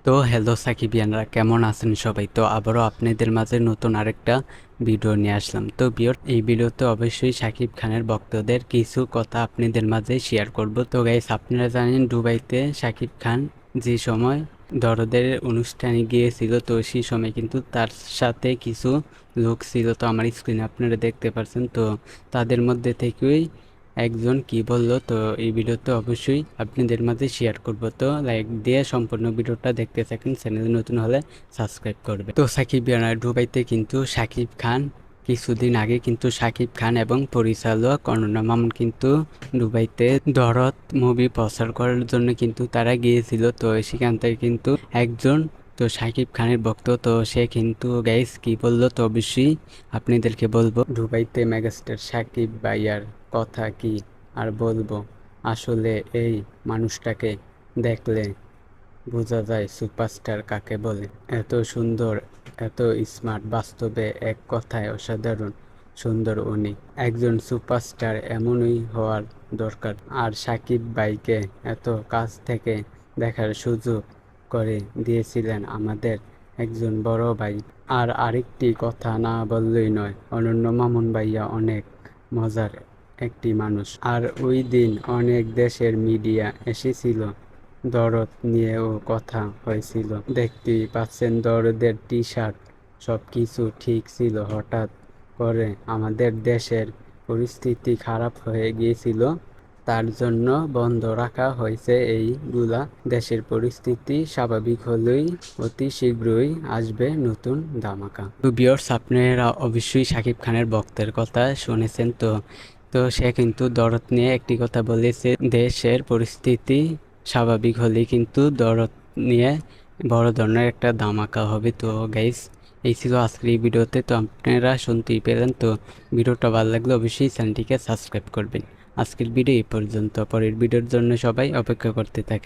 তো হ্যালো সাকিবিয়ানরা, কেমন আছেন সবাই? তো আবারও আপনাদের মাঝে নতুন আরেকটা ভিডিও নিয়ে আসলাম। তো এই ভিডিওতে অবশ্যই সাকিব খানের ভক্তদের কিছু কথা আপনাদের মাঝে শেয়ার করব। তো গাইস, আপনারা জানেন দুবাইতে সাকিব খান যে সময় দরদের অনুষ্ঠানে গিয়েছিল, তো সেই সময় কিন্তু তার সাথে কিছু লোক ছিল। তো আমার স্ক্রিনে আপনারা দেখতে পাচ্ছেন। তো তাদের মধ্যে থেকেই একজন কি বললো, তো এই ভিডিওতে অবশ্যই আপনাদের মাঝে শেয়ার করব। তো লাইক দিয়ে সম্পূর্ণ ভিডিওটা দেখতে থাকেন, চ্যানেলে নতুন হলে সাবস্ক্রাইব করবে। তো দুবাইতে কিন্তু সাকিব খান কিছুদিন আগে কিন্তু সাকিব খান এবং পরিচালক অনন্যা মামুন কিন্তু দুবাইতে দরদ মুভি প্রচার করার জন্য কিন্তু তারা গিয়েছিল। তো সেখান থেকে কিন্তু একজন তো সাকিব খানের ভক্ত, তো সে কিন্তু গাইস কি বললো, তো অবশ্যই আপনাদেরকে বলবো। দুবাইতে মেগাস্টার সাকিব ভাইয়ার কথা কি আর বলবো, আসলে এই মানুষটাকে দেখলে বোঝা যায় সুপারস্টার কাকে বলে। এত সুন্দর, এত স্মার্ট, বাস্তবে এক কথায় অসাধারণ সুন্দর উনি। একজন সুপারস্টার এমনই হওয়ার দরকার। আর সাকিব ভাইকে এত কাছ থেকে দেখার সুযোগ করে দিয়েছিলেন আমাদের একজন বড় ভাই। আর আরেকটি কথা না বললেই নয়, অনন্য মামুন ভাইয়া অনেক মজার একটি মানুষ। আর ওই দিন অনেক দেশের মিডিয়া এসেছিল, দরদ নিয়েও কথা হয়েছিল। দেখতেই পাচ্ছেন দরদের টি শার্ট, সব কিছু ঠিক ছিল। হঠাৎ করে আমাদের দেশের পরিস্থিতি খারাপ হয়ে গিয়েছিল, তার জন্য বন্ধ রাখা হয়েছে এইগুলা। দেশের পরিস্থিতি স্বাভাবিক হলেই অতি শীঘ্রই আসবে নতুন ধামাকা। তো ভিউয়ার্স, আপনারা অবশ্যই সাকিব খানের ভক্তের কথা শুনেছেন। তো তো সে কিন্তু দরদ নিয়ে একটি কথা বলেছে, দেশের পরিস্থিতি স্বাভাবিক হলেই কিন্তু দরদ নিয়ে বড় ধরনের একটা ধামাকা হবে। তো গাইস, এই ছিল আজকের এই ভিডিওতে। তো আপনারা শুনতেই পেলেন। তো ভিডিওটা ভালো লাগলে অবশ্যই চ্যানেলটিকে সাবস্ক্রাইব করবেন। আজকের ভিডিও এই পর্যন্ত। পরের ভিডিওর জন্য সবাই অপেক্ষা করতে থাকেন।